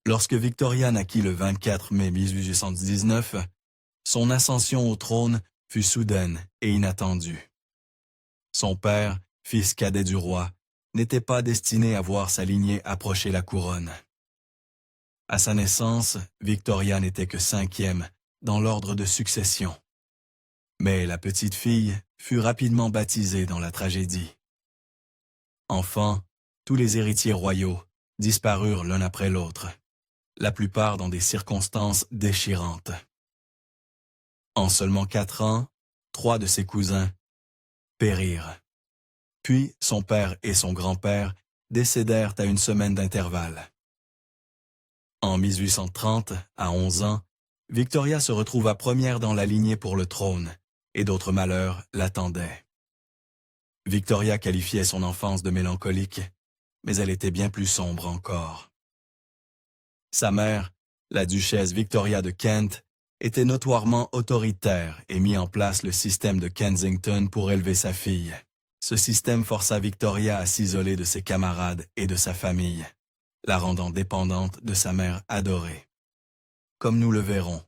Lorsque Victoria naquit le 24 mai 1819, son ascension au trône fut soudaine et inattendue. Son père, fils cadet du roi, n'était pas destiné à voir sa lignée approcher la couronne. À sa naissance, Victoria n'était que 5e dans l'ordre de succession. Mais la petite fille fut rapidement baptisée dans la tragédie. Enfant, tous les héritiers royaux disparurent l'un après l'autre, la plupart dans des circonstances déchirantes. En seulement 4 ans, 3 de ses cousins périrent. Puis son père et son grand-père décédèrent à une semaine d'intervalle. En 1830, à 11 ans, Victoria se retrouva première dans la lignée pour le trône, et d'autres malheurs l'attendaient. Victoria qualifiait son enfance de mélancolique, mais elle était bien plus sombre encore. Sa mère, la duchesse Victoria de Kent, était notoirement autoritaire et mit en place le système de Kensington pour élever sa fille. Ce système força Victoria à s'isoler de ses camarades et de sa famille, la rendant dépendante de sa mère adorée. Comme nous le verrons,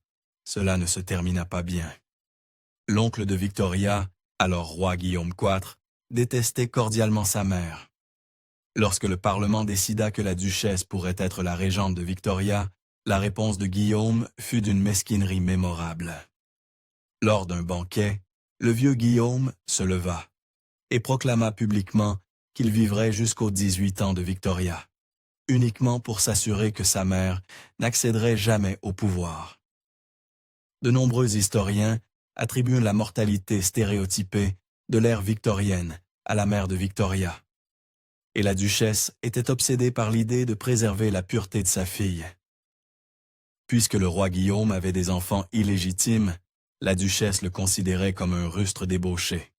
cela ne se termina pas bien. L'oncle de Victoria, alors roi Guillaume IV, détestait cordialement sa mère. Lorsque le Parlement décida que la duchesse pourrait être la régente de Victoria, la réponse de Guillaume fut d'une mesquinerie mémorable. Lors d'un banquet, le vieux Guillaume se leva et proclama publiquement qu'il vivrait jusqu'aux 18 ans de Victoria, uniquement pour s'assurer que sa mère n'accéderait jamais au pouvoir. De nombreux historiens attribuent la mortalité stéréotypée de l'ère victorienne à la mère de Victoria. Et la duchesse était obsédée par l'idée de préserver la pureté de sa fille. Puisque le roi Guillaume avait des enfants illégitimes, la duchesse le considérait comme un rustre débauché,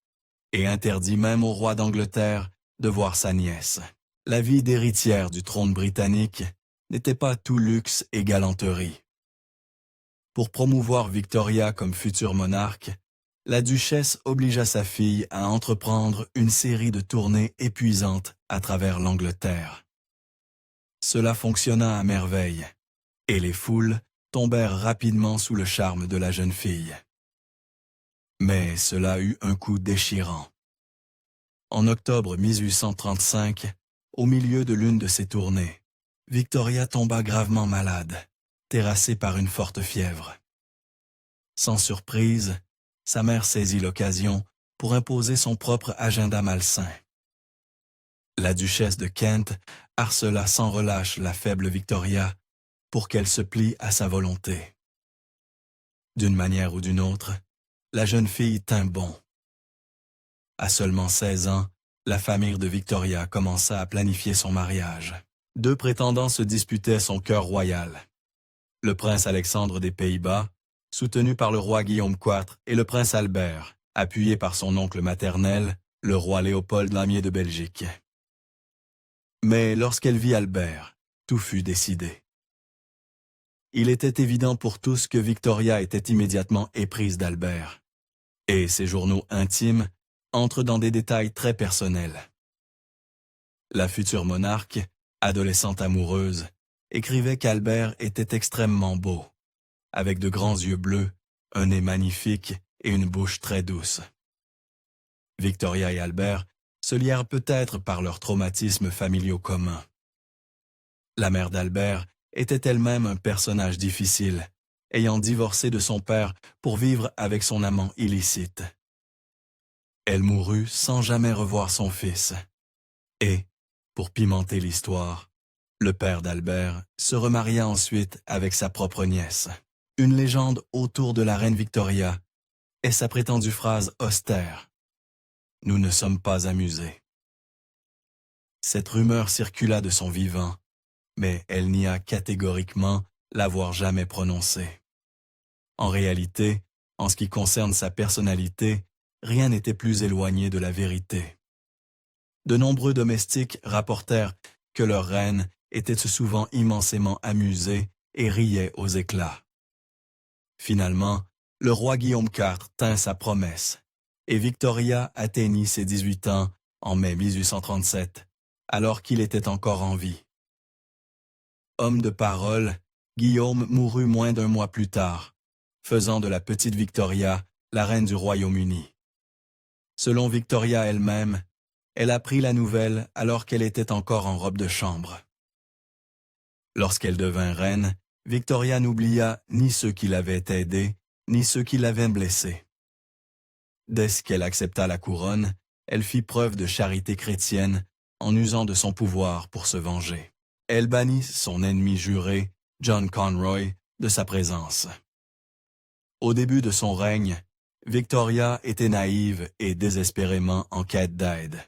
et interdit même au roi d'Angleterre de voir sa nièce. La vie d'héritière du trône britannique n'était pas tout luxe et galanterie. Pour promouvoir Victoria comme future monarque, la duchesse obligea sa fille à entreprendre une série de tournées épuisantes à travers l'Angleterre. Cela fonctionna à merveille, et les foules tombèrent rapidement sous le charme de la jeune fille. Mais cela eut un coup déchirant. En octobre 1835, au milieu de l'une de ses tournées, Victoria tomba gravement malade, terrassée par une forte fièvre. Sans surprise, sa mère saisit l'occasion pour imposer son propre agenda malsain. La duchesse de Kent harcela sans relâche la faible Victoria pour qu'elle se plie à sa volonté. D'une manière ou d'une autre, la jeune fille tint bon. À seulement 16 ans, la famille de Victoria commença à planifier son mariage. 2 prétendants se disputaient son cœur royal. Le prince Alexandre des Pays-Bas, soutenu par le roi Guillaume IV, et le prince Albert, appuyé par son oncle maternel, le roi Léopold Ier de Belgique. Mais lorsqu'elle vit Albert, tout fut décidé. Il était évident pour tous que Victoria était immédiatement éprise d'Albert, et ses journaux intimes entrent dans des détails très personnels. La future monarque, adolescente amoureuse, écrivait qu'Albert était extrêmement beau, avec de grands yeux bleus, un nez magnifique et une bouche très douce. Victoria et Albert se lièrent peut-être par leurs traumatismes familiaux communs. La mère d'Albert était elle-même un personnage difficile, ayant divorcé de son père pour vivre avec son amant illicite. Elle mourut sans jamais revoir son fils. Et, pour pimenter l'histoire, le père d'Albert se remaria ensuite avec sa propre nièce. Une légende autour de la reine Victoria est sa prétendue phrase austère « Nous ne sommes pas amusés ». Cette rumeur circula de son vivant, mais elle nia catégoriquement l'avoir jamais prononcée. En réalité, en ce qui concerne sa personnalité, rien n'était plus éloigné de la vérité. De nombreux domestiques rapportèrent que leur reine était souvent immensément amusée et riait aux éclats. Finalement, le roi Guillaume IV tint sa promesse, et Victoria atteignit ses 18 ans en mai 1837, alors qu'il était encore en vie. Homme de parole, Guillaume mourut moins d'un mois plus tard, faisant de la petite Victoria la reine du Royaume-Uni. Selon Victoria elle-même, elle apprit la nouvelle alors qu'elle était encore en robe de chambre. Lorsqu'elle devint reine, Victoria n'oublia ni ceux qui l'avaient aidée, ni ceux qui l'avaient blessée. Dès qu'elle accepta la couronne, elle fit preuve de charité chrétienne en usant de son pouvoir pour se venger. Elle bannit son ennemi juré, John Conroy, de sa présence. Au début de son règne, Victoria était naïve et désespérément en quête d'aide.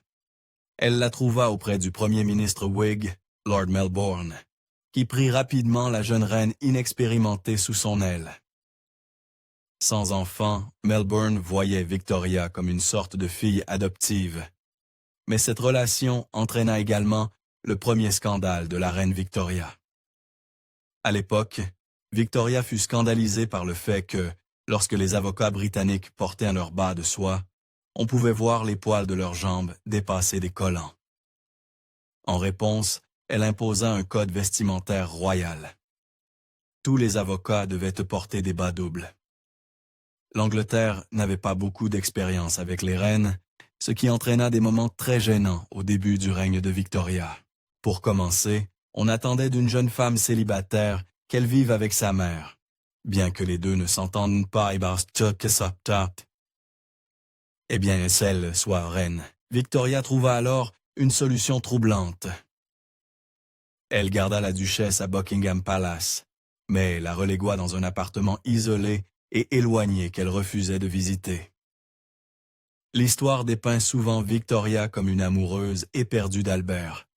Elle la trouva auprès du premier ministre Whig, Lord Melbourne, qui prit rapidement la jeune reine inexpérimentée sous son aile. Sans enfant, Melbourne voyait Victoria comme une sorte de fille adoptive. Mais cette relation entraîna également le premier scandale de la reine Victoria. À l'époque, Victoria fut scandalisée par le fait que, lorsque les avocats britanniques portaient leurs bas de soie, on pouvait voir les poils de leurs jambes dépasser des collants. En réponse, elle imposa un code vestimentaire royal. Tous les avocats devaient porter des bas doubles. L'Angleterre n'avait pas beaucoup d'expérience avec les reines, ce qui entraîna des moments très gênants au début du règne de Victoria. Pour commencer, on attendait d'une jeune femme célibataire qu'elle vive avec sa mère, bien que les deux ne s'entendent pas et eh bien, celle soit reine. Victoria trouva alors une solution troublante. Elle garda la duchesse à Buckingham Palace, mais la relégua dans un appartement isolé et éloigné qu'elle refusait de visiter. L'histoire dépeint souvent Victoria comme une amoureuse éperdue d'Albert,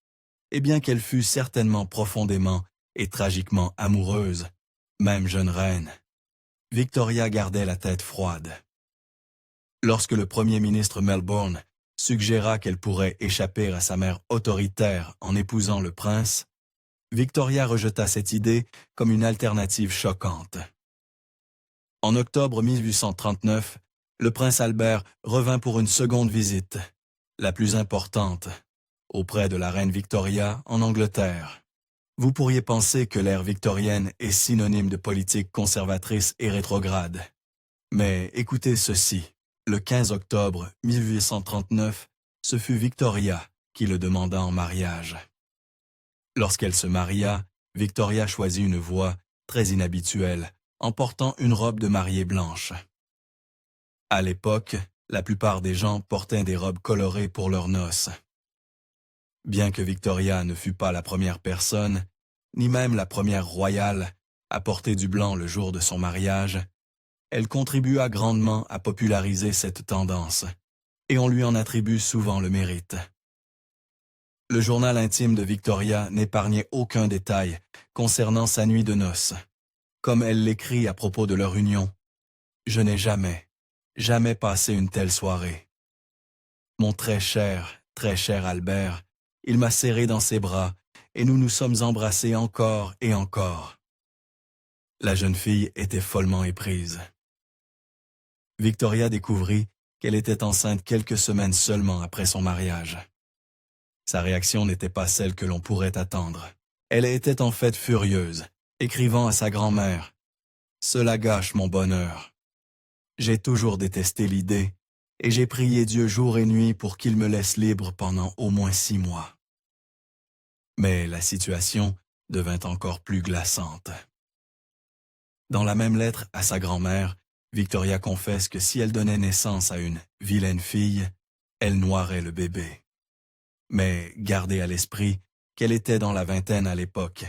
et bien qu'elle fût certainement profondément et tragiquement amoureuse, même jeune reine, Victoria gardait la tête froide. Lorsque le premier ministre Melbourne suggéra qu'elle pourrait échapper à sa mère autoritaire en épousant le prince, Victoria rejeta cette idée comme une alternative choquante. En octobre 1839, le prince Albert revint pour une seconde visite, la plus importante, auprès de la reine Victoria en Angleterre. Vous pourriez penser que l'ère victorienne est synonyme de politique conservatrice et rétrograde. Mais écoutez ceci, le 15 octobre 1839, ce fut Victoria qui le demanda en mariage. Lorsqu'elle se maria, Victoria choisit une voie très inhabituelle, en portant une robe de mariée blanche. À l'époque, la plupart des gens portaient des robes colorées pour leurs noces. Bien que Victoria ne fût pas la première personne, ni même la première royale, à porter du blanc le jour de son mariage, elle contribua grandement à populariser cette tendance, et on lui en attribue souvent le mérite. Le journal intime de Victoria n'épargnait aucun détail concernant sa nuit de noces. Comme elle l'écrit à propos de leur union, « Je n'ai jamais passé une telle soirée. Mon très cher Albert, il m'a serré dans ses bras et nous nous sommes embrassés encore et encore. » La jeune fille était follement éprise. Victoria découvrit qu'elle était enceinte quelques semaines seulement après son mariage. Sa réaction n'était pas celle que l'on pourrait attendre. Elle était en fait furieuse, écrivant à sa grand-mère « Cela gâche mon bonheur. J'ai toujours détesté l'idée, et j'ai prié Dieu jour et nuit pour qu'il me laisse libre pendant au moins 6 mois. » Mais la situation devint encore plus glaçante. Dans la même lettre à sa grand-mère, Victoria confesse que si elle donnait naissance à une vilaine fille, elle noierait le bébé. Mais gardez à l'esprit qu'elle était dans la vingtaine à l'époque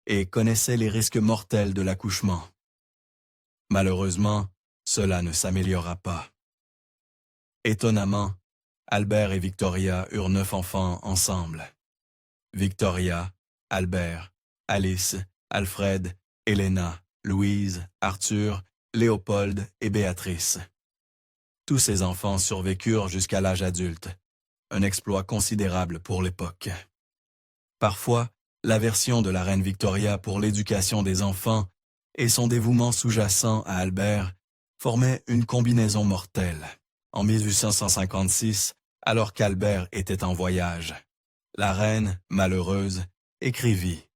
et connaissait les risques mortels de l'accouchement. Malheureusement, cela ne s'améliora pas. Étonnamment, Albert et Victoria eurent 9 enfants ensemble. Victoria, Albert, Alice, Alfred, Helena, Louise, Arthur, Léopold et Béatrice. Tous ces enfants survécurent jusqu'à l'âge adulte, un exploit considérable pour l'époque. Parfois, l'aversion de la reine Victoria pour l'éducation des enfants et son dévouement sous-jacent à Albert formaient une combinaison mortelle. En 1856, alors qu'Albert était en voyage, la reine, malheureuse, écrivit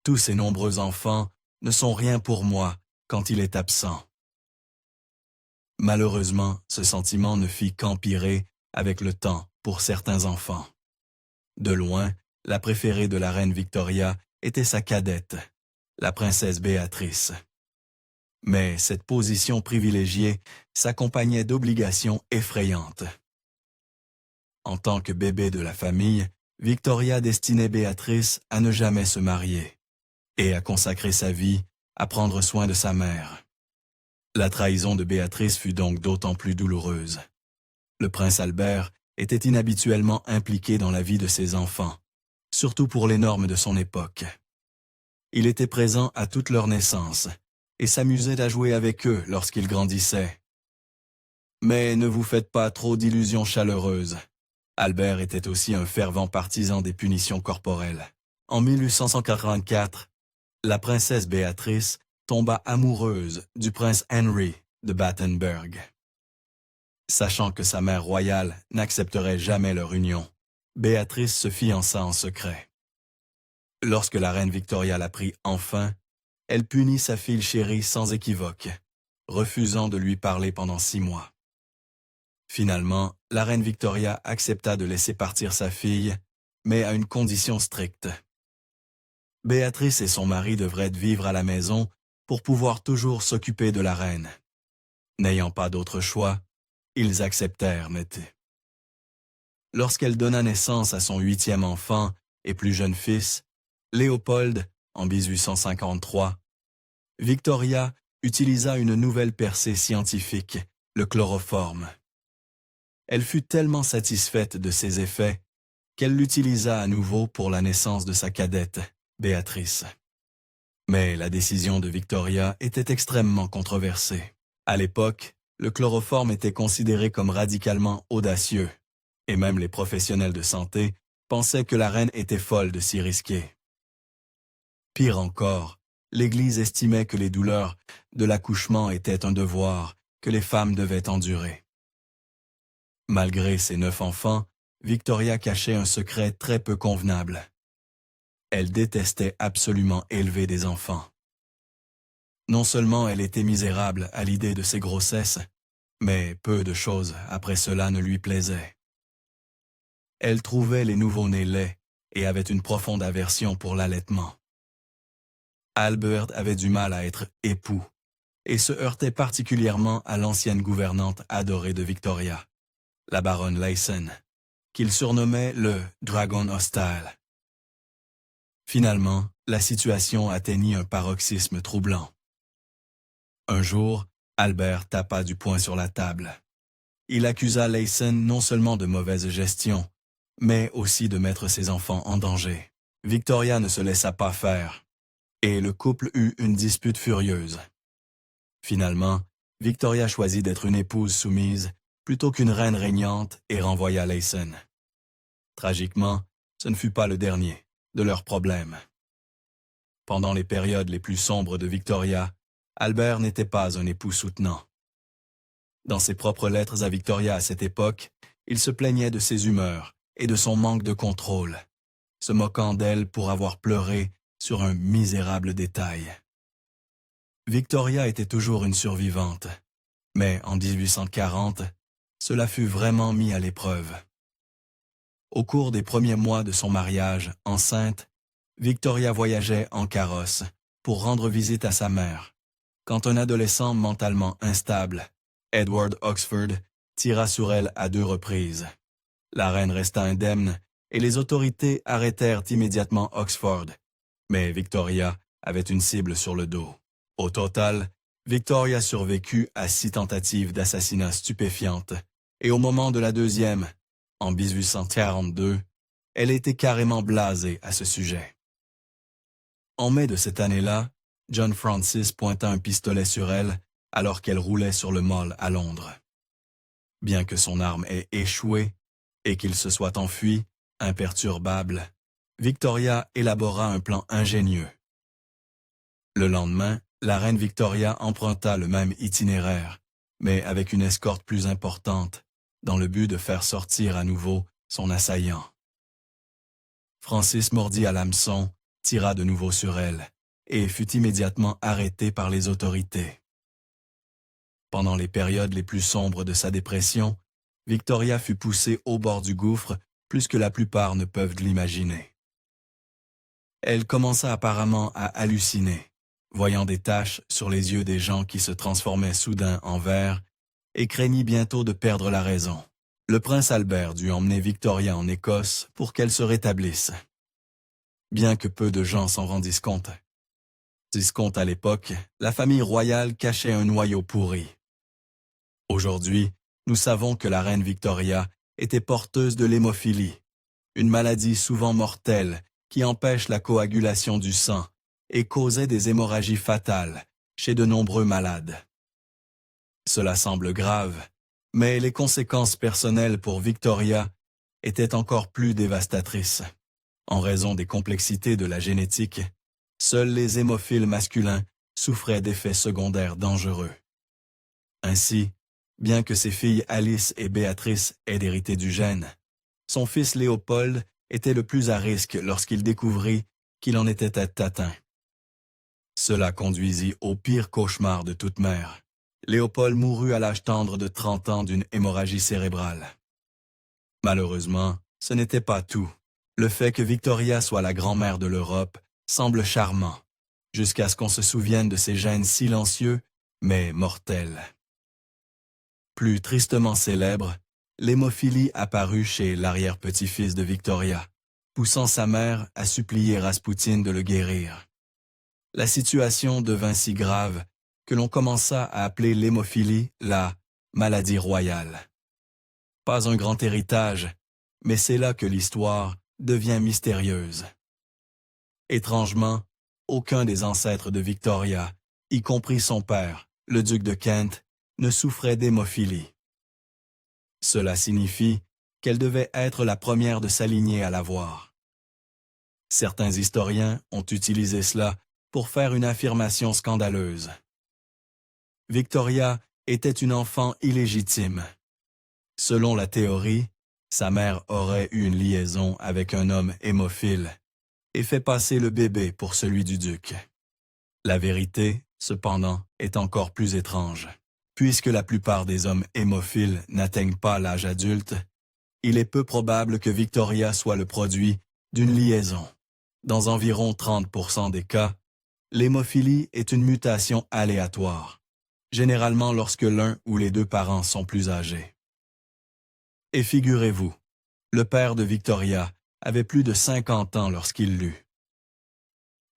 tous ces nombreux enfants ne sont rien pour moi quand il est absent. Malheureusement, ce sentiment ne fit qu'empirer avec le temps pour certains enfants. De loin, la préférée de la reine Victoria était sa cadette, la princesse Béatrice. Mais cette position privilégiée s'accompagnait d'obligations effrayantes. En tant que bébé de la famille, Victoria destinait Béatrice à ne jamais se marier et à consacrer sa vie à prendre soin de sa mère. La trahison de Béatrice fut donc d'autant plus douloureuse. Le prince Albert était inhabituellement impliqué dans la vie de ses enfants, surtout pour les normes de son époque. Il était présent à toute leur naissance et s'amusait à jouer avec eux lorsqu'ils grandissaient. Mais ne vous faites pas trop d'illusions chaleureuses. Albert était aussi un fervent partisan des punitions corporelles. En 1884, la princesse Béatrice tomba amoureuse du prince Henry de Battenberg. Sachant que sa mère royale n'accepterait jamais leur union, Béatrice se fiança en secret. Lorsque la reine Victoria l'apprit enfin, elle punit sa fille chérie sans équivoque, refusant de lui parler pendant 6 mois. Finalement, la reine Victoria accepta de laisser partir sa fille, mais à une condition stricte. Béatrice et son mari devraient vivre à la maison pour pouvoir toujours s'occuper de la reine. N'ayant pas d'autre choix, ils acceptèrent net. Lorsqu'elle donna naissance à son 8e enfant et plus jeune fils, Léopold, en 1853, Victoria utilisa une nouvelle percée scientifique, le chloroforme. Elle fut tellement satisfaite de ses effets qu'elle l'utilisa à nouveau pour la naissance de sa cadette, Béatrice. Mais la décision de Victoria était extrêmement controversée. À l'époque, le chloroforme était considéré comme radicalement audacieux, et même les professionnels de santé pensaient que la reine était folle de s'y risquer. Pire encore, l'Église estimait que les douleurs de l'accouchement étaient un devoir que les femmes devaient endurer. Malgré ses 9 enfants, Victoria cachait un secret très peu convenable. Elle détestait absolument élever des enfants. Non seulement elle était misérable à l'idée de ses grossesses, mais peu de choses après cela ne lui plaisaient. Elle trouvait les nouveau-nés laids et avait une profonde aversion pour l'allaitement. Albert avait du mal à être époux et se heurtait particulièrement à l'ancienne gouvernante adorée de Victoria, la baronne Leysen, qu'il surnommait le « dragon hostile ». Finalement, la situation atteignit un paroxysme troublant. Un jour, Albert tapa du poing sur la table. Il accusa Leysen non seulement de mauvaise gestion, mais aussi de mettre ses enfants en danger. Victoria ne se laissa pas faire, et le couple eut une dispute furieuse. Finalement, Victoria choisit d'être une épouse soumise plutôt qu'une reine régnante et renvoya Leysen. Tragiquement, ce ne fut pas le dernier de leurs problèmes. Pendant les périodes les plus sombres de Victoria, Albert n'était pas un époux soutenant. Dans ses propres lettres à Victoria à cette époque, il se plaignait de ses humeurs et de son manque de contrôle, se moquant d'elle pour avoir pleuré sur un misérable détail. Victoria était toujours une survivante, mais en 1840, cela fut vraiment mis à l'épreuve. Au cours des premiers mois de son mariage, enceinte, Victoria voyageait en carrosse pour rendre visite à sa mère, quand un adolescent mentalement instable, Edward Oxford, tira sur elle à 2 reprises. La reine resta indemne et les autorités arrêtèrent immédiatement Oxford, mais Victoria avait une cible sur le dos. Au total, Victoria survécut à 6 tentatives d'assassinat stupéfiantes et au moment de la 2e, en 1842, elle était carrément blasée à ce sujet. En mai de cette année-là, John Francis pointa un pistolet sur elle alors qu'elle roulait sur le Mall à Londres. Bien que son arme ait échoué et qu'il se soit enfui, imperturbable, Victoria élabora un plan ingénieux. Le lendemain, la reine Victoria emprunta le même itinéraire, mais avec une escorte plus importante, dans le but de faire sortir à nouveau son assaillant. Francis mordit à l'hameçon, tira de nouveau sur elle et fut immédiatement arrêtée par les autorités. Pendant les périodes les plus sombres de sa dépression, Victoria fut poussée au bord du gouffre plus que la plupart ne peuvent l'imaginer. Elle commença apparemment à halluciner, voyant des taches sur les yeux des gens qui se transformaient soudain en verre, et craignit bientôt de perdre la raison. Le prince Albert dut emmener Victoria en Écosse pour qu'elle se rétablisse. Bien que peu de gens s'en rendissent compte. À l'époque, la famille royale cachait un noyau pourri. Aujourd'hui, nous savons que la reine Victoria était porteuse de l'hémophilie, une maladie souvent mortelle qui empêche la coagulation du sang et causait des hémorragies fatales chez de nombreux malades. Cela semble grave, mais les conséquences personnelles pour Victoria étaient encore plus dévastatrices. En raison des complexités de la génétique, seuls les hémophiles masculins souffraient d'effets secondaires dangereux. Ainsi, bien que ses filles Alice et Béatrice aient hérité du gène, son fils Léopold était le plus à risque lorsqu'il découvrit qu'il en était atteint. Cela conduisit au pire cauchemar de toute mère. Léopold mourut à l'âge tendre de 30 ans d'une hémorragie cérébrale. Malheureusement, ce n'était pas tout. Le fait que Victoria soit la grand-mère de l'Europe semble charmant, jusqu'à ce qu'on se souvienne de ses gènes silencieux, mais mortels. Plus tristement célèbre, l'hémophilie apparut chez l'arrière-petit-fils de Victoria, poussant sa mère à supplier Raspoutine de le guérir. La situation devint si grave que l'on commença à appeler l'hémophilie la « maladie royale ». Pas un grand héritage, mais c'est là que l'histoire devient mystérieuse. Étrangement, aucun des ancêtres de Victoria, y compris son père, le duc de Kent, ne souffrait d'hémophilie. Cela signifie qu'elle devait être la première de sa lignée à l'avoir. Certains historiens ont utilisé cela pour faire une affirmation scandaleuse. Victoria était une enfant illégitime. Selon la théorie, sa mère aurait eu une liaison avec un homme hémophile et fait passer le bébé pour celui du duc. La vérité, cependant, est encore plus étrange. Puisque la plupart des hommes hémophiles n'atteignent pas l'âge adulte, il est peu probable que Victoria soit le produit d'une liaison. Dans environ 30% des cas, l'hémophilie est une mutation aléatoire, généralement lorsque l'un ou les deux parents sont plus âgés. Et figurez-vous, le père de Victoria avait plus de 50 ans lorsqu'il l'eut.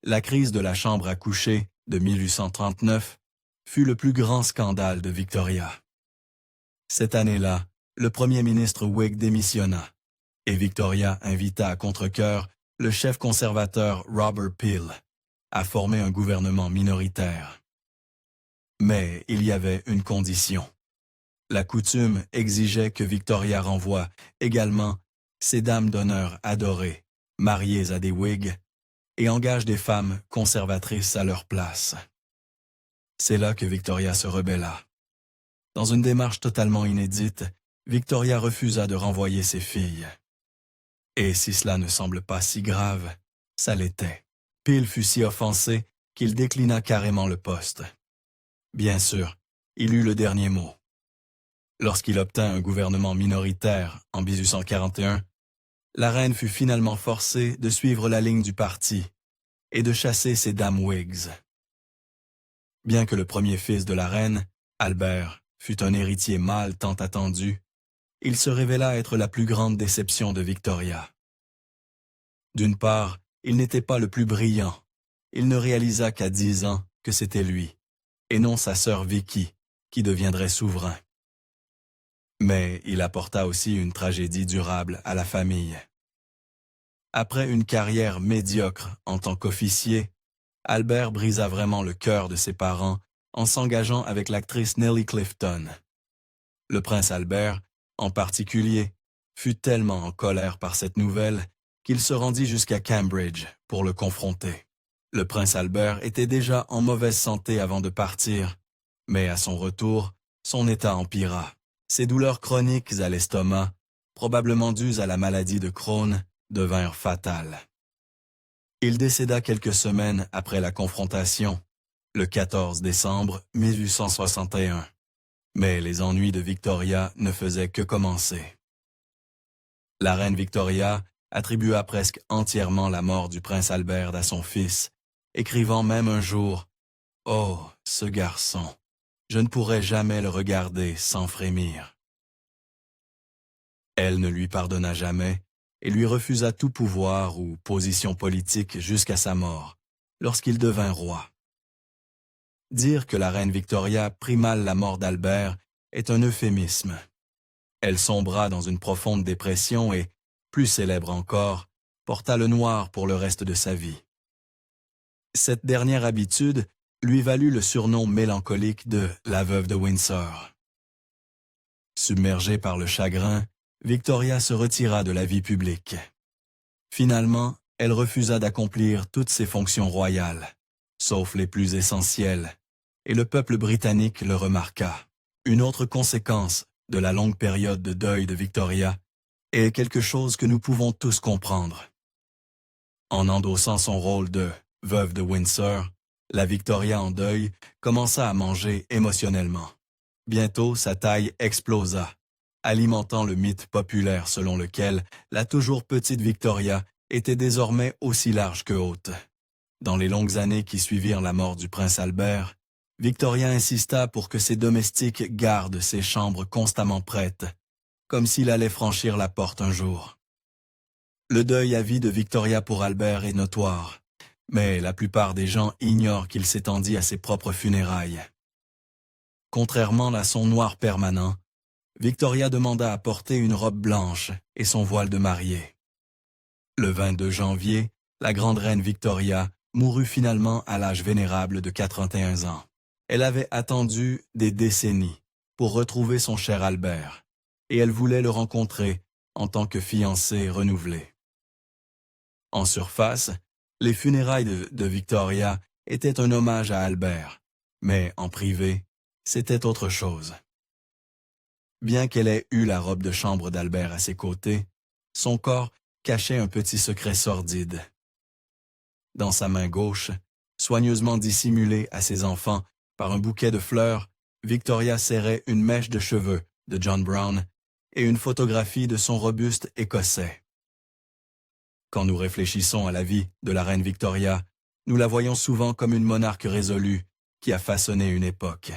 La crise de la chambre à coucher de 1839 fut le plus grand scandale de Victoria. Cette année-là, le premier ministre Whig démissionna, et Victoria invita à contre-cœur le chef conservateur Robert Peel à former un gouvernement minoritaire. Mais il y avait une condition. La coutume exigeait que Victoria renvoie également ses dames d'honneur adorées, mariées à des Whigs, et engage des femmes conservatrices à leur place. C'est là que Victoria se rebella. Dans une démarche totalement inédite, Victoria refusa de renvoyer ses filles. Et si cela ne semble pas si grave, ça l'était. Peel fut si offensé qu'il déclina carrément le poste. Bien sûr, il eut le dernier mot. Lorsqu'il obtint un gouvernement minoritaire en 1841, la reine fut finalement forcée de suivre la ligne du parti et de chasser ses dames Whigs. Bien que le premier fils de la reine, Albert, fut un héritier mâle tant attendu, il se révéla être la plus grande déception de Victoria. D'une part, il n'était pas le plus brillant. Il ne réalisa qu'à 10 ans que c'était lui, et non sa sœur Vicky, qui deviendrait souverain. Mais il apporta aussi une tragédie durable à la famille. Après une carrière médiocre en tant qu'officier, Albert brisa vraiment le cœur de ses parents en s'engageant avec l'actrice Nellie Clifton. Le prince Albert, en particulier, fut tellement en colère par cette nouvelle qu'il se rendit jusqu'à Cambridge pour le confronter. Le prince Albert était déjà en mauvaise santé avant de partir, mais à son retour, son état empira. Ses douleurs chroniques à l'estomac, probablement dues à la maladie de Crohn, devinrent fatales. Il décéda quelques semaines après la confrontation, le 14 décembre 1861. Mais les ennuis de Victoria ne faisaient que commencer. La reine Victoria attribua presque entièrement la mort du prince Albert à son fils, écrivant même un jour « Oh, ce garçon, je ne pourrai jamais le regarder sans frémir. » Elle ne lui pardonna jamais et lui refusa tout pouvoir ou position politique jusqu'à sa mort, lorsqu'il devint roi. Dire que la reine Victoria prit mal la mort d'Albert est un euphémisme. Elle sombra dans une profonde dépression et, plus célèbre encore, porta le noir pour le reste de sa vie. Cette dernière habitude lui valut le surnom mélancolique de la veuve de Windsor. Submergée par le chagrin, Victoria se retira de la vie publique. Finalement, elle refusa d'accomplir toutes ses fonctions royales, sauf les plus essentielles, et le peuple britannique le remarqua. Une autre conséquence de la longue période de deuil de Victoria est quelque chose que nous pouvons tous comprendre. En endossant son rôle de veuve de Windsor, la Victoria en deuil commença à manger émotionnellement. Bientôt, sa taille explosa, alimentant le mythe populaire selon lequel la toujours petite Victoria était désormais aussi large que haute. Dans les longues années qui suivirent la mort du prince Albert, Victoria insista pour que ses domestiques gardent ses chambres constamment prêtes, comme s'il allait franchir la porte un jour. Le deuil à vie de Victoria pour Albert est notoire, mais la plupart des gens ignorent qu'il s'étendit à ses propres funérailles. Contrairement à son noir permanent, Victoria demanda à porter une robe blanche et son voile de mariée. Le 22 janvier, la grande reine Victoria mourut finalement à l'âge vénérable de 81 ans. Elle avait attendu des décennies pour retrouver son cher Albert, et elle voulait le rencontrer en tant que fiancée renouvelée. En surface, les funérailles de Victoria étaient un hommage à Albert, mais en privé, c'était autre chose. Bien qu'elle ait eu la robe de chambre d'Albert à ses côtés, son corps cachait un petit secret sordide. Dans sa main gauche, soigneusement dissimulée à ses enfants par un bouquet de fleurs, Victoria serrait une mèche de cheveux de John Brown et une photographie de son robuste écossais. Quand nous réfléchissons à la vie de la reine Victoria, nous la voyons souvent comme une monarque résolue qui a façonné une époque.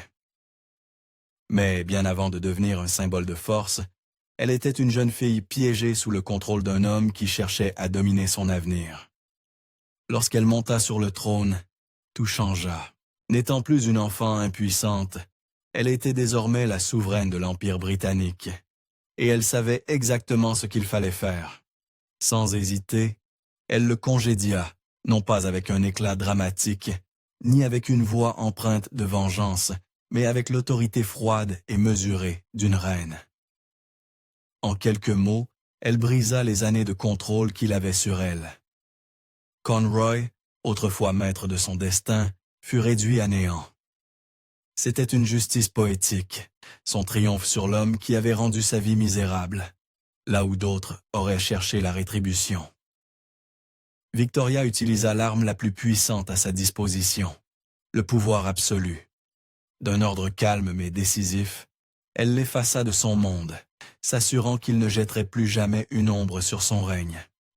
Mais bien avant de devenir un symbole de force, elle était une jeune fille piégée sous le contrôle d'un homme qui cherchait à dominer son avenir. Lorsqu'elle monta sur le trône, tout changea. N'étant plus une enfant impuissante, elle était désormais la souveraine de l'Empire britannique, et elle savait exactement ce qu'il fallait faire. Sans hésiter, elle le congédia, non pas avec un éclat dramatique, ni avec une voix empreinte de vengeance, mais avec l'autorité froide et mesurée d'une reine. En quelques mots, elle brisa les années de contrôle qu'il avait sur elle. Conroy, autrefois maître de son destin, fut réduit à néant. C'était une justice poétique, son triomphe sur l'homme qui avait rendu sa vie misérable, là où d'autres auraient cherché la rétribution. Victoria utilisa l'arme la plus puissante à sa disposition, le pouvoir absolu. D'un ordre calme mais décisif, elle l'effaça de son monde, s'assurant qu'il ne jetterait plus jamais une ombre sur son règne.